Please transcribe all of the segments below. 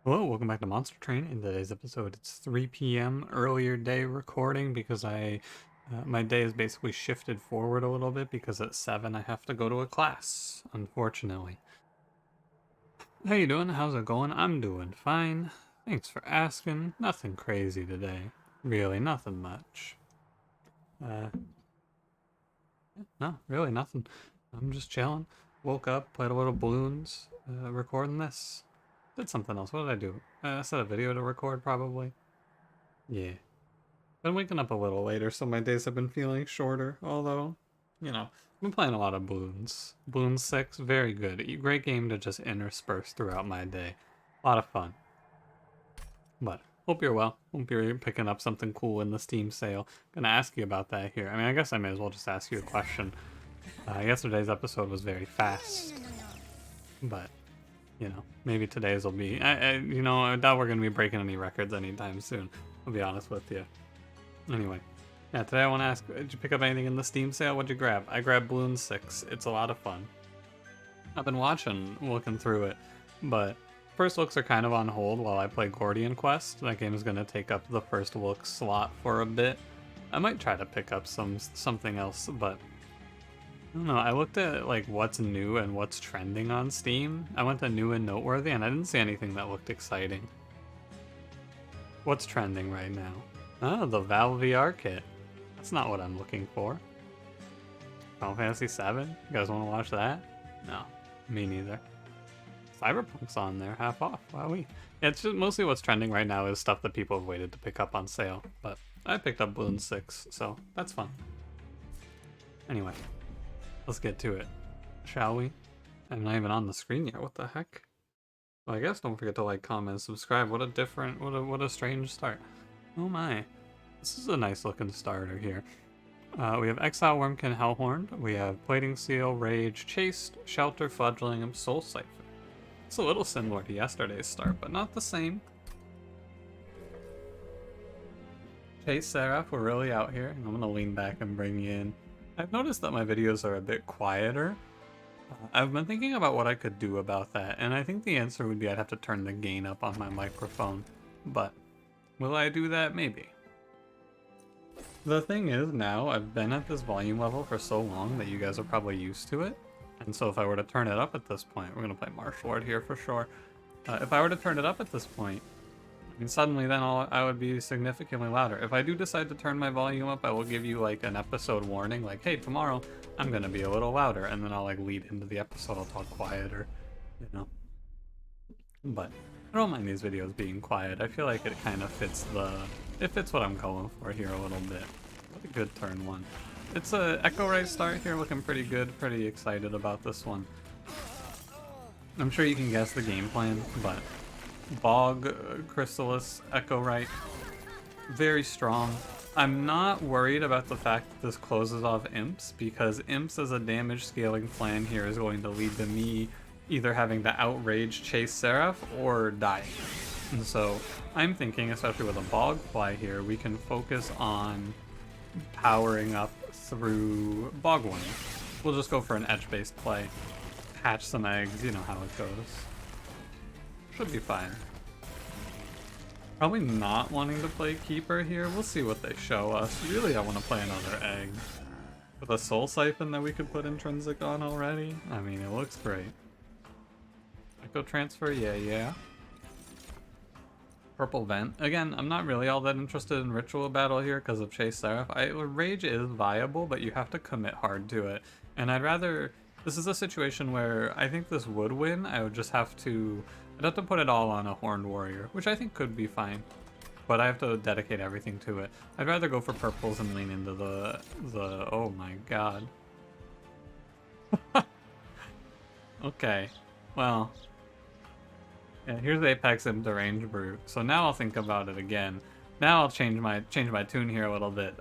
Hello, welcome back to Monster Train. In today's episode, it's 3 p.m. earlier day recording because my day is basically shifted forward a little bit because at 7 I have to go to a class, unfortunately. How you doing? How's it going? I'm doing fine. Thanks for asking. Nothing crazy today. Really, nothing much. Uh, no, really nothing. I'm just chilling. Woke up, played a little balloons, recording this. Did something else. What did I do? Set a video to record, probably. Yeah. Been waking up a little later, so my days have been feeling shorter. Although, I've been playing a lot of Bloons. Bloons 6, very good. Great game to just intersperse throughout my day. A lot of fun. But hope you're well. Hope you're picking up something cool in the Steam sale. Gonna ask you about that here. I mean, I guess I may as well just ask you a question. Yesterday's episode was very fast, but maybe today's will be. I doubt we're gonna be breaking any records anytime soon. I'll be honest with you. Anyway, yeah, today I want to ask, did you pick up anything in the Steam sale? What'd you grab? I grabbed Bloons 6. It's a lot of fun. I've been looking through it, but first looks are kind of on hold while I play Gordian Quest. That game is going to take up the first look slot for a bit. I might try to pick up something else, but I don't know. I looked at like what's new and what's trending on Steam. I went to new and noteworthy, and I didn't see anything that looked exciting. What's trending right now? Oh, the Valve VR kit. That's not what I'm looking for. Final Fantasy VII? You guys want to watch that? No, me neither. Cyberpunk's on there, half off. Wowee. Yeah, it's just mostly what's trending right now is stuff that people have waited to pick up on sale. But I picked up Bloons 6, so that's fun. Anyway, let's get to it, shall we? I'm not even on the screen yet. What the heck? Well, I guess don't forget to like, comment, subscribe. What a strange start. Oh my. This is a nice looking starter here. We have Exile, Wurmkin, Hellhorned. We have Plating Seal, Rage, Chaste, Shelter, Fledgling, and Soul Siphon. It's a little similar to yesterday's start, but not the same. Chase Seraph, we're really out here. I'm gonna lean back and bring you in. I've noticed that my videos are a bit quieter. I've been thinking about what I could do about that, and I think the answer would be I'd have to turn the gain up on my microphone. But will I do that? Maybe. The thing is, now I've been at this volume level for so long that you guys are probably used to it. And so if I were to turn it up at this point, we're going to play Martial Art here for sure. If I were to turn it up at this point, I mean, suddenly then I would be significantly louder. If I do decide to turn my volume up, I will give you like an episode warning, like, hey, tomorrow I'm going to be a little louder. And then I'll like lead into the episode, I'll talk quieter, you know. But I don't mind these videos being quiet. I feel like it kind of fits what I'm going for here a little bit. What a good turn one. It's a Echo Ray start here, looking pretty good. Pretty excited about this one. I'm sure you can guess the game plan, but Bog, Chrysalis, Echo Ray, very strong. I'm not worried about the fact that this closes off Imps, because Imps as a damage scaling plan here is going to lead to me either having to outrage Chase Seraph or dying. And so I'm thinking, especially with a Bog Fly here, we can focus on powering up through Bogwing. We'll just go for an edge-based play, hatch some eggs, you know how it goes. Should be fine. Probably not wanting to play Keeper here. We'll see what they show us. Really, I want to play another egg. With a Soul Siphon that we could put Intrinsic on already? I mean, it looks great. Echo Transfer, yeah. Purple Vent. Again, I'm not really all that interested in Ritual Battle here because of Chase Seraph. Rage is viable, but you have to commit hard to it. And I'd rather... This is a situation where I think this would win. I'd have to put it all on a Horned Warrior, which I think could be fine. But I have to dedicate everything to it. I'd rather go for purples and lean into the oh my god. Okay, well... Yeah, here's Apex Imp Deranged Brute. So now I'll think about it again. Now I'll change my tune here a little bit.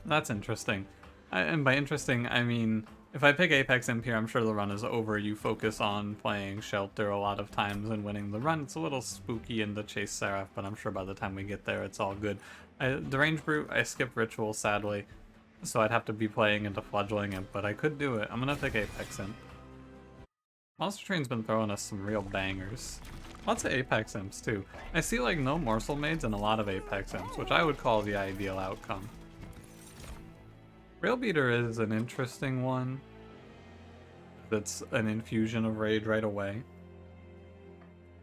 That's interesting. And by interesting, I mean, if I pick Apex Imp here, I'm sure the run is over. You focus on playing Shelter a lot of times and winning the run. It's a little spooky in the Chase Seraph, but I'm sure by the time we get there, it's all good. Deranged Brute, I skipped Ritual, sadly. So I'd have to be playing into Fledgling Imp, but I could do it. I'm gonna pick Apex Imp. Monster Train's been throwing us some real bangers. Lots of Apex Imps too. I see like no Morsel Maids and a lot of Apex Imps, which I would call the ideal outcome. Railbeater is an interesting one. That's an infusion of rage right away.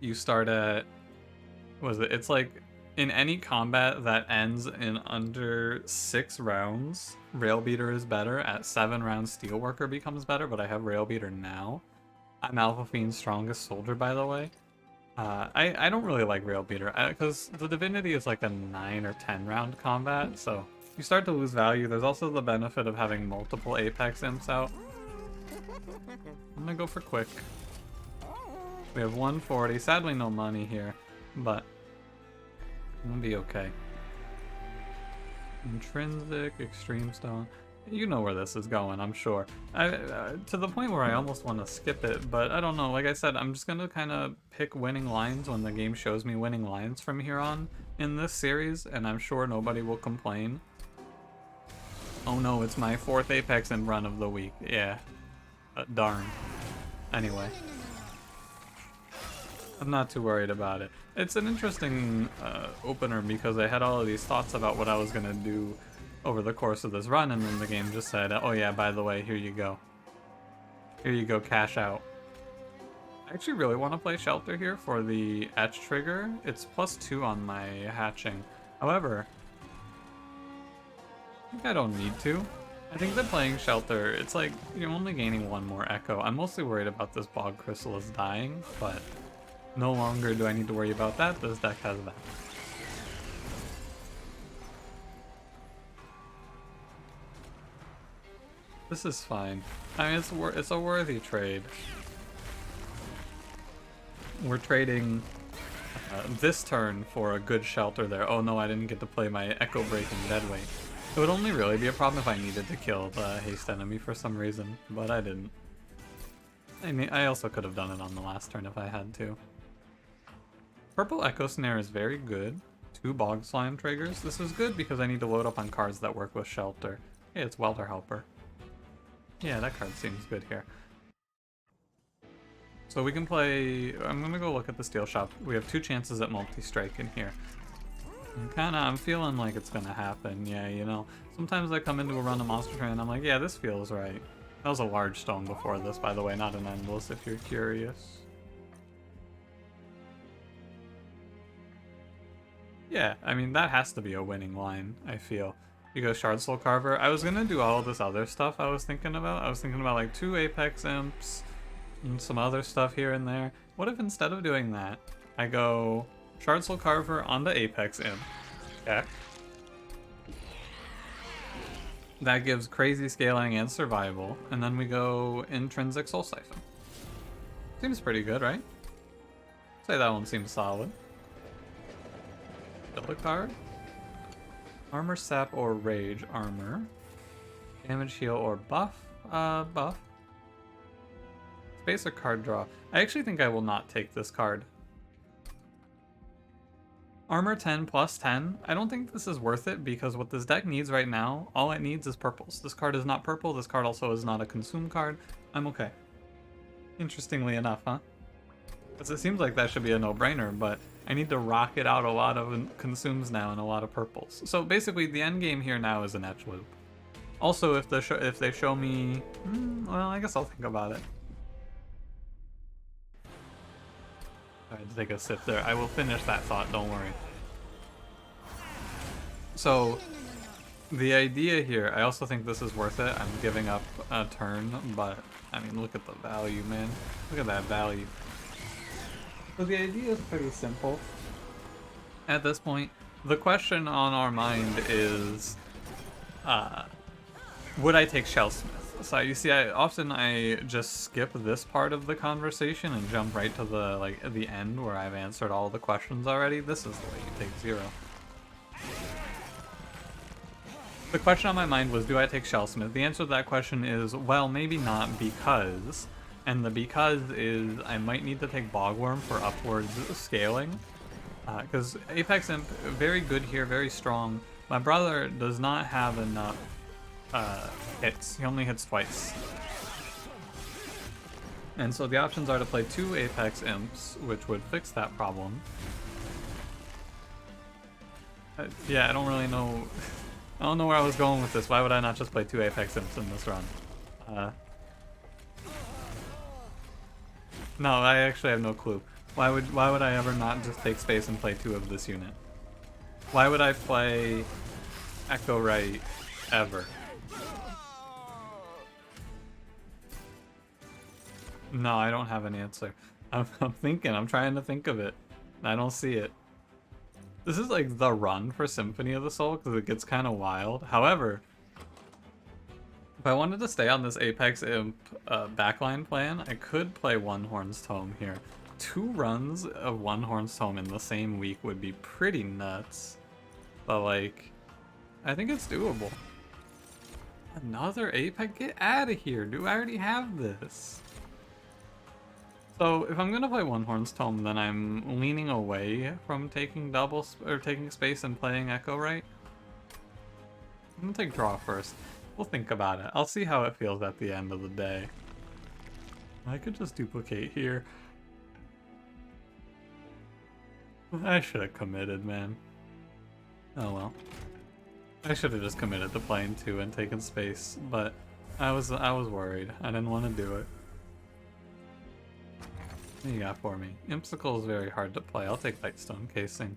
You start at, it's like in any combat that ends in under 6 rounds, Railbeater is better. At 7 rounds, Steelworker becomes better, but I have Railbeater now. I'm Alpha Fiend's strongest soldier, by the way. I don't really like Railbeater, because the Divinity is like a 9 or 10 round combat, so you start to lose value. There's also the benefit of having multiple Apex Imps out. I'm gonna go for quick. We have 140. Sadly, no money here, but I'm gonna be okay. Intrinsic, Extreme Stone. You know where this is going, I'm sure. To the point where I almost want to skip it, but I don't know. Like I said, I'm just gonna kind of pick winning lines when the game shows me winning lines from here on in this series, and I'm sure nobody will complain. Oh no, it's my 4th Apex Imp run of the week. Yeah. Darn. Anyway. I'm not too worried about it. It's an interesting opener because I had all of these thoughts about what I was gonna do over the course of this run, and then the game just said, oh yeah, by the way, here you go. Here you go, cash out. I actually really want to play Shelter here for the etch trigger. It's +2 on my hatching. However, I think I don't need to. I think that playing Shelter, it's like you're only gaining 1 more echo. I'm mostly worried about this Bog Chrysalis dying, but no longer do I need to worry about that. This deck has that. This is fine. I mean, it's a worthy trade. We're trading this turn for a good Shelter there. Oh no, I didn't get to play my Echo Breaking Deadweight. It would only really be a problem if I needed to kill the haste enemy for some reason, but I didn't. I mean, I also could have done it on the last turn if I had to. Purple Echo Snare is very good. 2 Bog Slime triggers. This is good because I need to load up on cards that work with Shelter. Hey, it's Welder Helper. Yeah, that card seems good here. So we can play... I'm gonna go look at the Steel Shop. We have 2 chances at multi-strike in here. I'm feeling like it's gonna happen, yeah, you know. Sometimes I come into a run of Monster Train and I'm like, yeah, this feels right. That was a large stone before this, by the way, not an endless if you're curious. Yeah, I mean, that has to be a winning line, I feel. You go Shard Soul Carver. I was gonna do all of this other stuff I was thinking about. I was thinking about like 2 Apex Imps and some other stuff here and there. What if instead of doing that, I go Shard Soul Carver onto Apex Imp. Okay. That gives crazy scaling and survival, and then we go Intrinsic Soul Siphon. Seems pretty good, right? Say that one seems solid. Build a card. Armor, Sap, or Rage. Armor. Damage, Heal, or Buff. Buff. Space or card draw. I actually think I will not take this card. Armor 10 plus 10. I don't think this is worth it because what this deck needs right now, all it needs is purples. This card is not purple. This card also is not a consume card. I'm okay. Interestingly enough, huh? Because it seems like that should be a no-brainer, but I need to rocket out a lot of consumes now and a lot of purples. So basically, the end game here now is an etch loop. Also, if they show me, well, I guess I'll think about it. I had to take a sip there. I will finish that thought. Don't worry. So, the idea here, I also think this is worth it. I'm giving up a turn, but I mean, look at the value, man. Look at that value. So the idea is pretty simple. At this point, the question on our mind is, would I take Shellsmith? So you see, I just skip this part of the conversation and jump right to the end where I've answered all the questions already. This is the way you take 0. The question on my mind was, do I take Shellsmith? The answer to that question is, well, maybe not because... And the because is I might need to take Bogworm for upwards scaling. Because Apex Imp, very good here, very strong. My brother does not have enough hits. He only hits twice. And so the options are to play 2 Apex Imps, which would fix that problem. Yeah, I don't really know. I don't know where I was going with this. Why would I not just play 2 Apex Imps in this run? No, I actually have no clue. Why would I ever not just take space and play 2 of this unit? Why would I play Echo Right ever? No, I don't have an answer. I'm thinking. I'm trying to think of it. I don't see it. This is like the run for Symphony of the Soul because it gets kind of wild. However, if I wanted to stay on this Apex Imp backline plan, I could play Onehorn's Tome here. 2 runs of Onehorn's Tome in the same week would be pretty nuts. But like, I think it's doable. Another Apex? Get out of here, dude. I already have this. So if I'm gonna play Onehorn's Tome, then I'm leaning away from taking taking space and playing Echo Right. I'm gonna take draw first. We'll think about it. I'll see how it feels at the end of the day. I could just duplicate here. I should have committed, man. Oh well. I should have just committed to playing 2 and taken space, but I was worried. I didn't want to do it. What do you got for me? Impsicle is very hard to play. I'll take Lightstone Casing.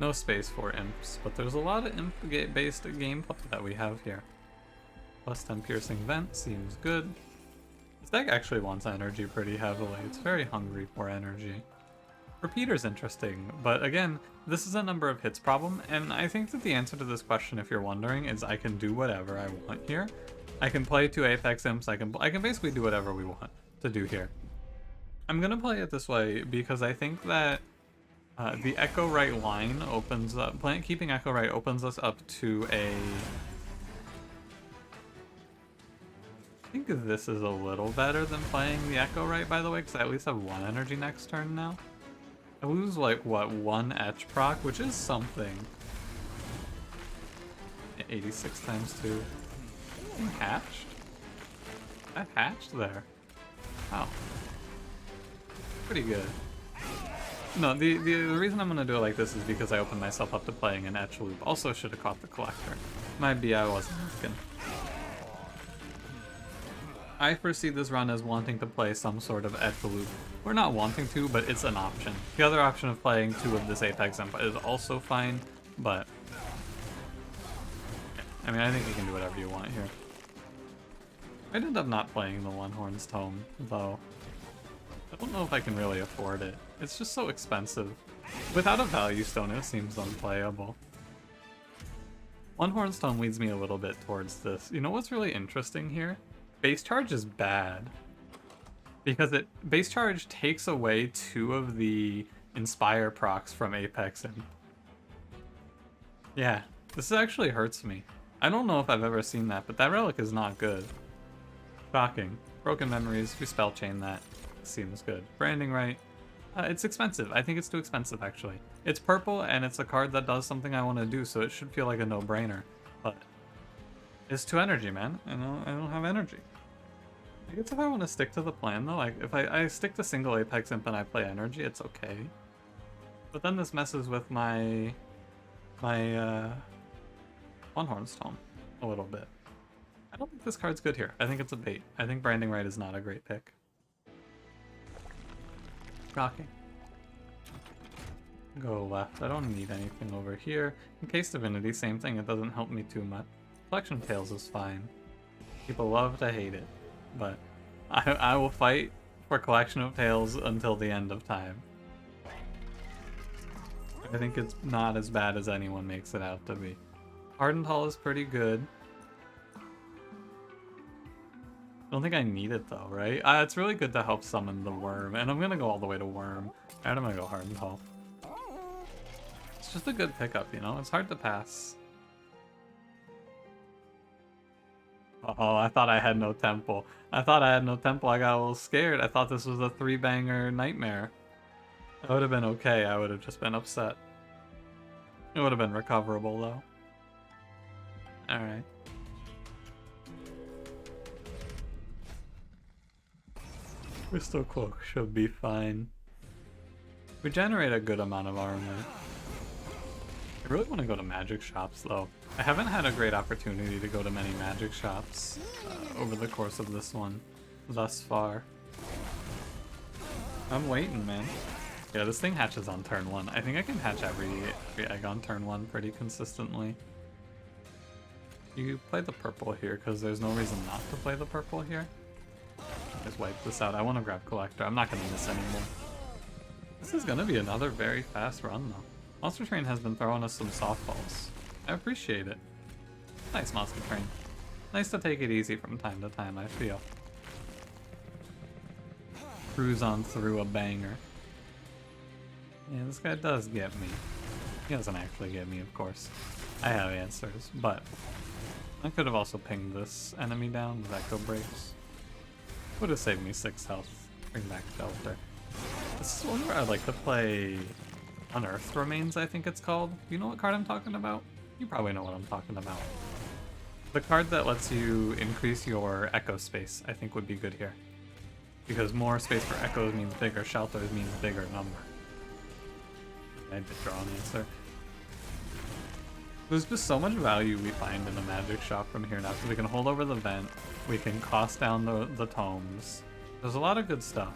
No space for imps, but there's a lot of imp-based gameplay that we have here. Plus 10 Piercing Vent seems good. This deck actually wants energy pretty heavily. It's very hungry for energy. Repeater's interesting, but again, this is a number of hits problem, and I think that the answer to this question, if you're wondering, is I can do whatever I want here. I can play 2 Apex Imps, I can basically do whatever we want to do here. I'm gonna play it this way because I think that the Echo Right line opens up, keeping Echo Right opens us up to a... I think this is a little better than playing the Echo Right, by the way, because I at least have 1 energy next turn now. I lose, like, what, 1 Etch proc, which is something. 86 times 2. Hatched? I hatched there. Wow. Pretty good. No, the reason I'm gonna do it like this is because I opened myself up to playing an Etch Loop. Also should have caught the Collector. Might be I wasn't looking. I foresee this run as wanting to play some sort of Etch Loop. We're not wanting to, but it's an option. The other option of playing 2 of this Apex Imp is also fine, but... I mean, I think you can do whatever you want here. I'd end up not playing the Onehorn's Tome, though. I don't know if I can really afford it. It's just so expensive. Without a value stone, it seems unplayable. Onehorn's Tome leads me a little bit towards this. You know what's really interesting here? Base Charge is bad. Because Base Charge takes away 2 of the Inspire procs from Apex Imp. Yeah, this actually hurts me. I don't know if I've ever seen that, but that relic is not good. Shocking. Broken Memories, we spell chain that. Seems good. Branding Right. It's expensive. I think it's too expensive, actually. It's purple, and it's a card that does something I want to do, so it should feel like a no-brainer. But it's 2 energy, man. I don't have energy. I guess if I want to stick to the plan, though, like, if I stick to single Apex Imp and I play energy, it's okay. But then this messes with my Onehorn's Tome a little bit. I don't think this card's good here. I think it's a bait. I think Branding Right is not a great pick. Shocking. Go left. I don't need anything over here. In case Divinity, same thing. It doesn't help me too much. Collection of Tales is fine. People love to hate it, but I will fight for Collection of Tales until the end of time. I think it's not as bad as anyone makes it out to be. Hardened Hall is pretty good. I don't think I need it though, right? It's really good to help summon the Worm, and I'm gonna go all the way to Worm. Alright, I'm gonna go Hardened Hall. It's just a good pickup, you know? It's hard to pass. Uh-oh, I thought I had no temple. I thought I had no temple. I got a little scared. I thought this was a 3-banger nightmare. That would have been okay. I would have just been upset. It would have been recoverable, though. Alright. Crystal Cloak should be fine. We generate a good amount of armor. I really want to go to magic shops though. I haven't had a great opportunity to go to many magic shops over the course of this one thus far. I'm waiting, man. Yeah, this thing hatches on turn 1. I think I can hatch every egg on turn 1 pretty consistently. You play the purple here because there's no reason not to play the purple here. Just wipe this out. I want to grab Collector. I'm not going to miss anymore. This is going to be another very fast run though. Monster Train has been throwing us some softballs. I appreciate it. Nice, Monster Train. Nice to take it easy from time to time, I feel. Cruise on through a banger. Yeah, this guy does get me. He doesn't actually get me, of course. I have answers, but I could have also pinged this enemy down with Echo Breaks. Would have saved me 6 health. Bring back Shelter. This is one where I'd like to play Unearthed Remains, I think it's called. You know what card I'm talking about? You probably know what I'm talking about. The card that lets you increase your echo space, I think would be good here. Because more space for echoes means bigger shelters means bigger number. I did draw an answer. There's just so much value we find in a magic shop from here now, because we can hold over the vent, we can cost down the tomes. There's a lot of good stuff.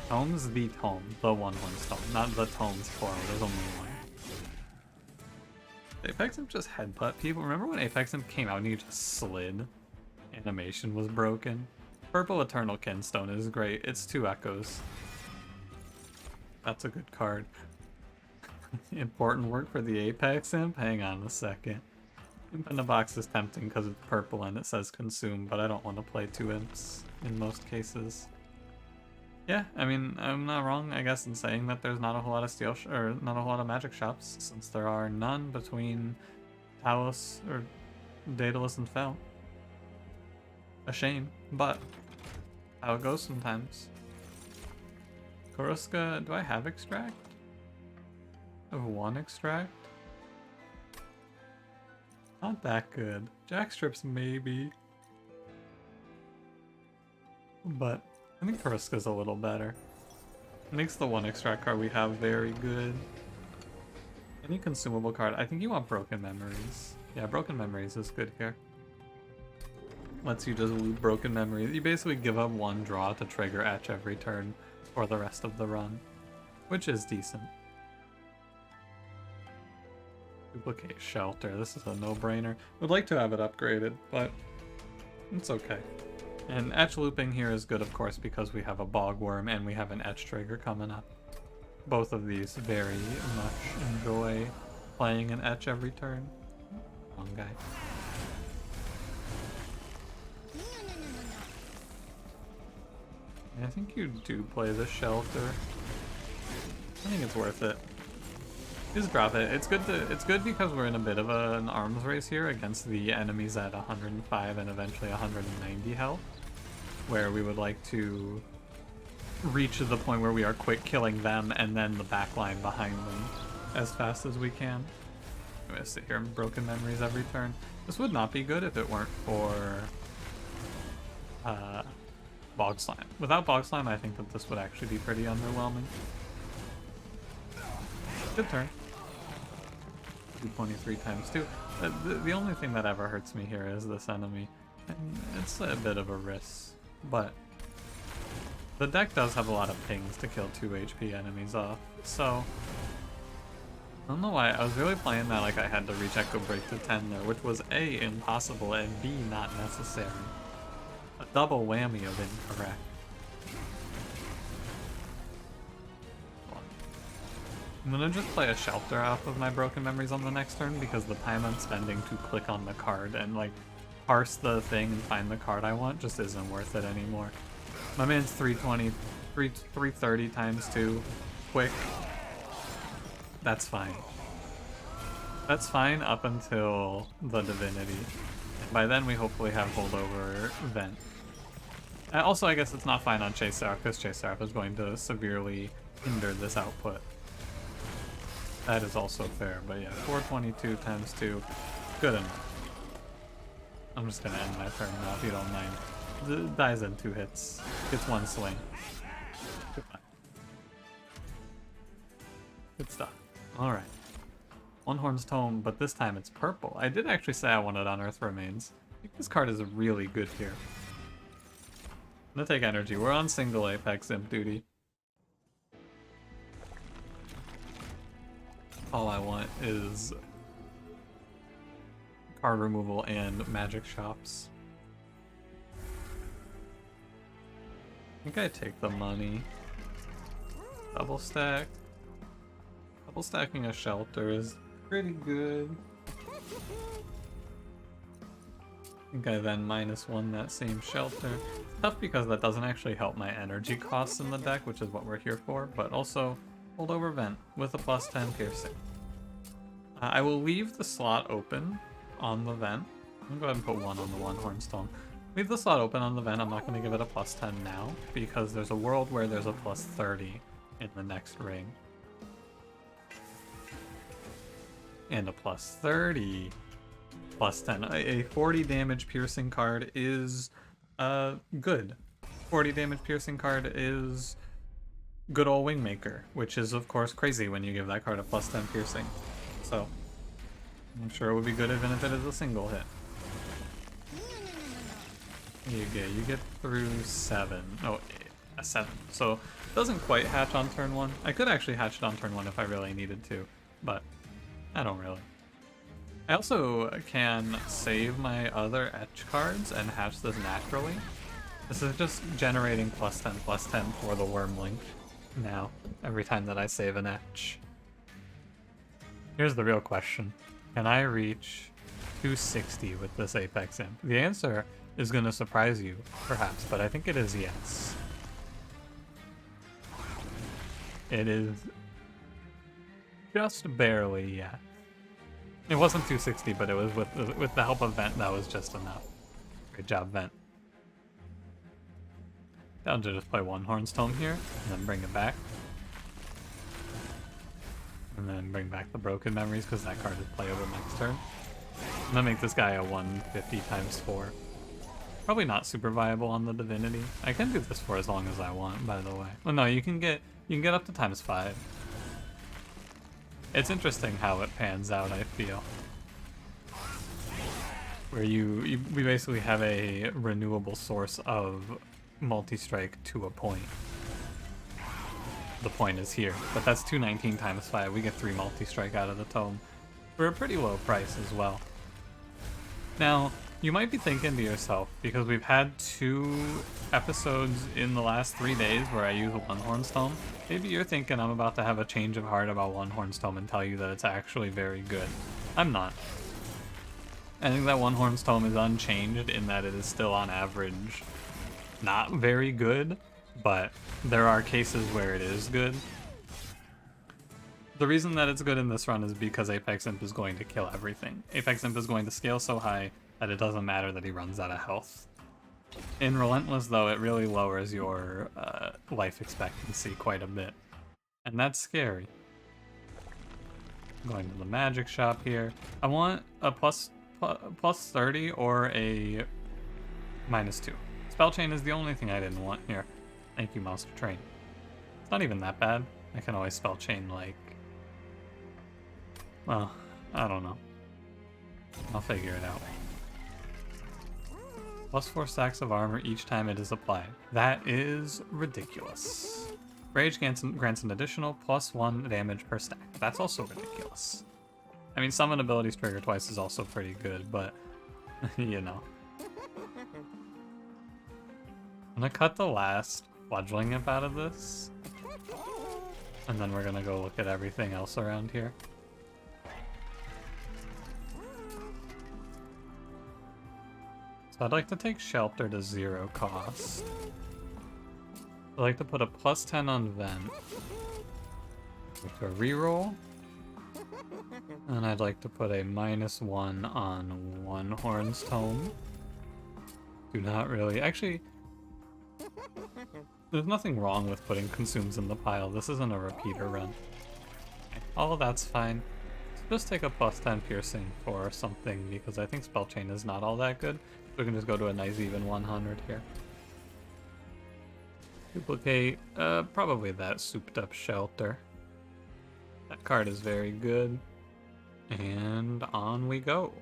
Tomes, the tome, the Onehorn tome, not the tomes plural, there's only one. Apex Imp just headbutt people. Remember when Apex Imp came out and he just slid? Animation was broken. Purple Eternal Kinstone is great. It's 2 echoes. That's a good card. Important work for the Apex Imp? Hang on a second. Imp in the box is tempting because it's purple and it says consume, but I don't want to play 2 imps in most cases. Yeah, I mean, I'm not wrong, I guess, in saying that there's not a whole lot of not a whole lot of magic shops, since there are none between Talos or Daedalus and Fel. A shame, but how it goes sometimes. Koroska, do I have extract? I have 1 extract? Not that good. Jackstrips maybe. But I think Koroska's a little better. It makes the 1 extract card we have very good. Any consumable card? I think you want Broken Memories. Yeah, Broken Memories is good here. Lets you just loot Broken Memories. You basically give up 1 draw to trigger Etch every turn for the rest of the run, which is decent. Duplicate Shelter. This is a no-brainer. Would like to have it upgraded, but it's okay. And Etch looping here is good, of course, because we have a Bogworm and we have an Etch trigger coming up. Both of these very much enjoy playing an Etch every turn. Wrong guy. I think you do play the Shelter. I think it's worth it. Just drop it. It's good because we're in a bit of an arms race here against the enemies at 105 and eventually 190 health, where we would like to reach the point where we are quick killing them and then the backline behind them as fast as we can. I'm gonna sit here and Broken Memories every turn. This would not be good if it weren't for Bog Slime. Without Bog Slime, I think that this would actually be pretty underwhelming. Good turn. 223 times 2. The only thing that ever hurts me here is this enemy. And it's a bit of a risk, but the deck does have a lot of pings to kill 2 HP enemies off, so I don't know why. I was really playing that like I had to reach Echo Break to 10 there, which was A, impossible, and B, not necessary. A double whammy of incorrect. I'm gonna just play a Shelter off of my Broken Memories on the next turn because the time I'm spending to click on the card and like parse the thing and find the card I want just isn't worth it anymore. My man's 330 times 2, quick. That's fine. That's fine up until the Divinity. By then we hopefully have holdover Vent. Also, I guess it's not fine on Chase Seraph because Chase Seraph is going to severely hinder this output. That is also fair, but yeah, 422 times 2, good enough. I'm just gonna end my turn now if you don't mind. Dies in 2 hits. Gets 1 swing. Goodbye. Good stuff. Alright. Onehorn's Tome, but this time it's purple. I did actually say I wanted Unearth Remains. I think this card is really good here. I'm gonna take energy. We're on single Apex Imp duty. All I want is card removal and magic shops. I think I take the money. Double stack. Double stacking a shelter is pretty good. I think I then -1 that same shelter. It's tough because that doesn't actually help my energy costs in the deck, which is what we're here for, but also hold over Vent with a +10 piercing. I will leave the slot open on the Vent. I'm gonna go ahead and put 1 on the Onehorn's Tome. Leave the slot open on the Vent. I'm not going to give it a +10 now, because there's a world where there's a +30 in the next ring. And a +30, +10. A 40 damage piercing card is good. 40 damage piercing card is good ol' Wingmaker, which is of course crazy when you give that card a +10 piercing. So, I'm sure it would be good even if it is a single hit. You get through 7. Oh, a 7. So, it doesn't quite hatch on turn 1. I could actually hatch it on turn 1 if I really needed to, but I don't really. I also can save my other etch cards and hatch this naturally. This is just generating +10/+10 for the Wurmling now, every time that I save an etch. Here's the real question. Can I reach 260 with this Apex Imp? The answer is going to surprise you, perhaps, but I think it is yes. It is just barely yes. It wasn't 260, but it was with the help of Vent, that was just enough. Great job, Vent. Down to just play Onehorn's Tome here, and then bring it back. And then bring back the Broken Memories, because that card is playable next turn. I'm gonna make this guy a 150 × 4. Probably not super viable on the Divinity. I can do this for as long as I want, by the way. Well, no, you can get up to ×5. It's interesting how it pans out, I feel. Where we basically have a renewable source of multi-strike to a point. The point is here, but that's 219 × 5. We get 3 multi-strike out of the tome for a pretty low price as well. Now, you might be thinking to yourself, because we've had 2 episodes in the last 3 days where I use a Onehorn's Tome, maybe you're thinking I'm about to have a change of heart about Onehorn's Tome and tell you that it's actually very good. I'm not. I think that Onehorn's Tome is unchanged in that it is still on average not very good, but there are cases where it is good. The reason that it's good in this run is because Apex Imp is going to kill everything. Apex Imp is going to scale so high that it doesn't matter that he runs out of health. In Relentless, though, it really lowers your life expectancy quite a bit. And that's scary. Going to the magic shop here. I want a plus 30 or a -2. Spell Chain is the only thing I didn't want here. Thank you, monstertrain. It's not even that bad. I can always Spell Chain, like... well, I don't know. I'll figure it out. +4 stacks of armor each time it is applied. That is ridiculous. Rage grants an additional +1 damage per stack. That's also ridiculous. I mean, summon abilities trigger twice is also pretty good, but, you know. I'm gonna cut the last fledgling imp out of this, and then we're gonna go look at everything else around here. So I'd like to take Shelter to 0 cost. I'd like to put a +10 on Vent with a reroll. And I'd like to put a -1 on Onehorn's Tome. Do not really... actually, there's nothing wrong with putting Consumes in the pile. This isn't a repeater run. All of that's fine. just take a +10 piercing for something because I think Spell Chain is not all that good. So we can just go to a nice even 100 here. Duplicate, probably that souped up shelter. That card is very good. And on we go.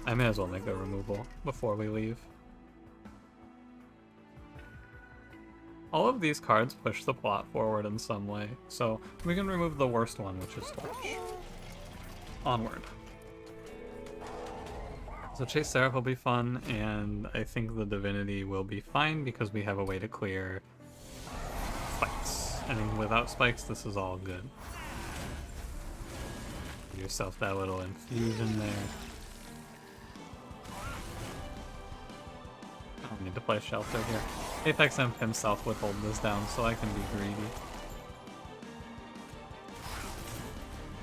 I may as well make the removal before we leave. All of these cards push the plot forward in some way, so we can remove the worst one, which is Torch. Onward. So Chase Seraph will be fun, and I think the Divinity will be fine because we have a way to clear spikes. I mean, without spikes, this is all good. Give yourself that little infusion there. I don't need to play Shelter here. Apex Imp himself would hold this down, so I can be greedy.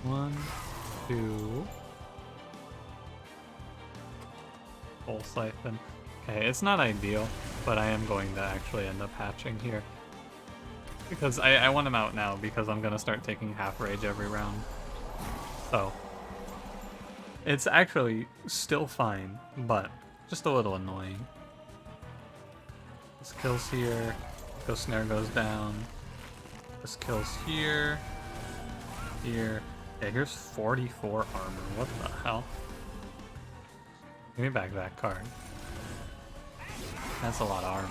1, 2... Full Siphon. Okay, it's not ideal, but I am going to actually end up hatching here. Because I want him out now, because I'm going to start taking half rage every round. So, it's actually still fine, but just a little annoying. This kills here, Ghost Snare goes down. This kills here, here. Yeah, here's 44 armor, what the hell? Give me back that card. That's a lot of armor.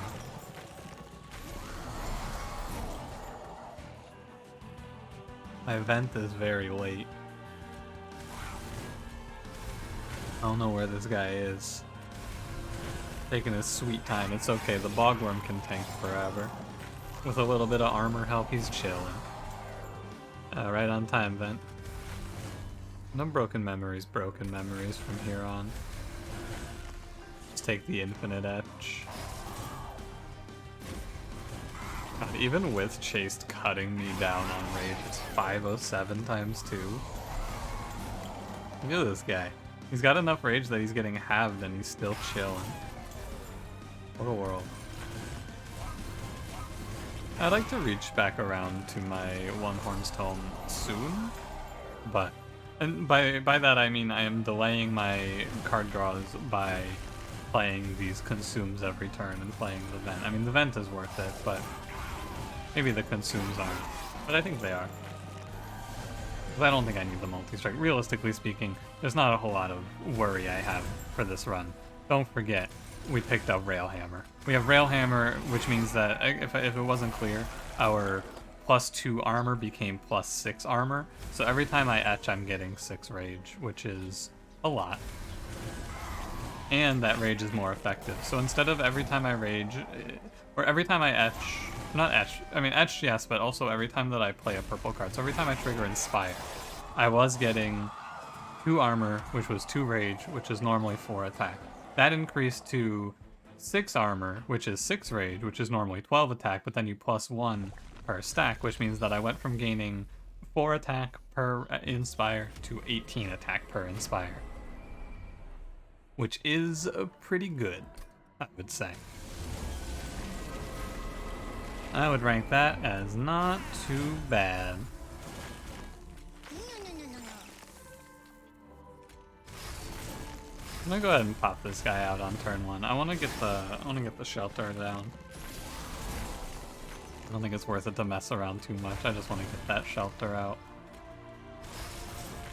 My event is very late. I don't know where this guy is. Taking his sweet time, it's okay. The Bogworm can tank forever. With a little bit of armor help, he's chilling. Right on time, Vent. No broken memories from here on. Just take the infinite etch. God, even with Chased cutting me down on rage, it's 507 times 2. Look at this guy. He's got enough rage that he's getting halved and he's still chilling. What a world. I'd like to reach back around to my Onehorn's Tome soon, but... And by that I mean I am delaying my card draws by playing these consumes every turn and playing the Vent. I mean, the Vent is worth it, but maybe the consumes aren't. But I think they are. Because I don't think I need the multi-strike. Realistically speaking, there's not a whole lot of worry I have for this run. Don't forget, we picked up Railhammer. We have Railhammer, which means that, if it wasn't clear, our +2 armor became +6 armor. So every time I etch, I'm getting 6 rage, which is a lot. And that rage is more effective. So instead of every time I rage, or every time I etch, not etch, I mean etch yes, but also every time that I play a purple card. So every time I trigger Inspire, I was getting 2 armor, which was 2 rage, which is normally 4 attack. That increased to 6 armor, which is 6 rage, which is normally 12 attack, but then you +1 per stack, which means that I went from gaining 4 attack per Inspire to 18 attack per Inspire. Which is pretty good, I would say. I would rank that as not too bad. I'm gonna go ahead and pop this guy out on turn 1. I wanna get the shelter down. I don't think it's worth it to mess around too much. I just want to get that shelter out.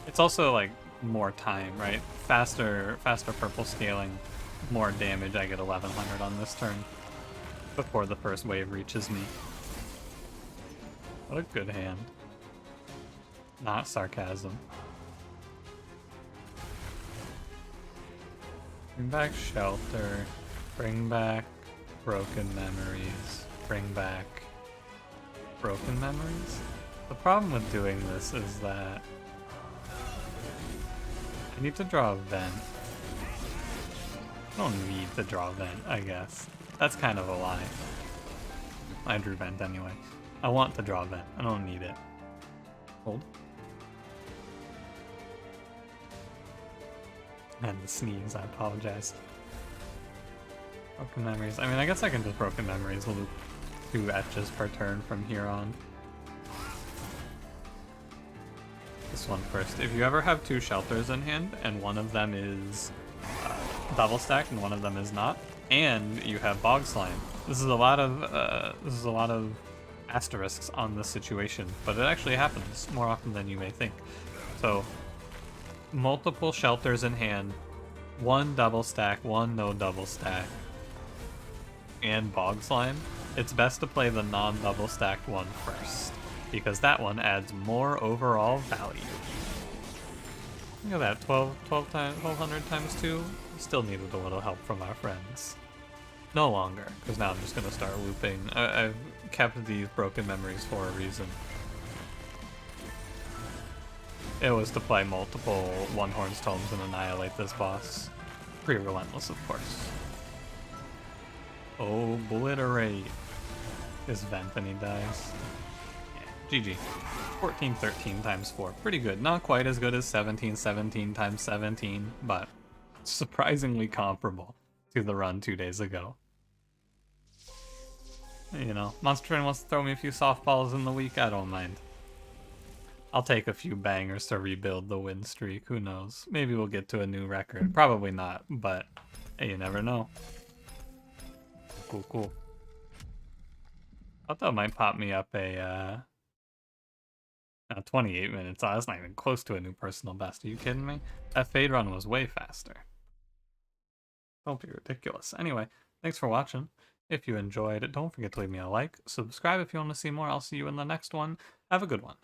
It's also like more time, right? Faster purple scaling, more damage. I get 1100 on this turn before the first wave reaches me. What a good hand. Not sarcasm. Bring back Shelter. Bring back Broken Memories. Bring back Broken Memories? The problem with doing this is that I need to draw a Vent. I don't need to draw a Vent, I guess. That's kind of a lie. I drew Vent anyway. I want to draw a Vent. I don't need it. Hold. And the sneeze, I apologize. Broken Memories. I mean, I guess I can just Broken Memories loop 2 etches per turn from here on. this one first. If you ever have two shelters in hand and one of them is double stacked and one of them is not, and you have bog slime, this is a lot of asterisks on this situation, but it actually happens more often than you may think. So multiple shelters in hand, one double stack, one no double stack, and bog slime. It's best to play the non-double stacked one first, because that one adds more overall value. Look at that, 1200 times 2. Still needed a little help from our friends. No longer, because now I'm just going to start looping. I've kept these broken memories for a reason. It was to play multiple Onehorn's tomes and annihilate this boss. Pretty relentless, of course. Obliterate. His vent and he dies. Yeah, GG. 1413 times 4. Pretty good. Not quite as good as 1717 times 17, but surprisingly comparable to the run 2 days ago. You know, Monster Train wants to throw me a few softballs in the week, I don't mind. I'll take a few bangers to rebuild the win streak, who knows. Maybe we'll get to a new record. Probably not, but hey, you never know. Cool. I thought that might pop me up a 28 minutes. Oh, that's not even close to a new personal best. Are you kidding me? That fade run was way faster. Don't be ridiculous. Anyway, thanks for watching. If you enjoyed it, don't forget to leave me a like. Subscribe if you want to see more. I'll see you in the next one. Have a good one.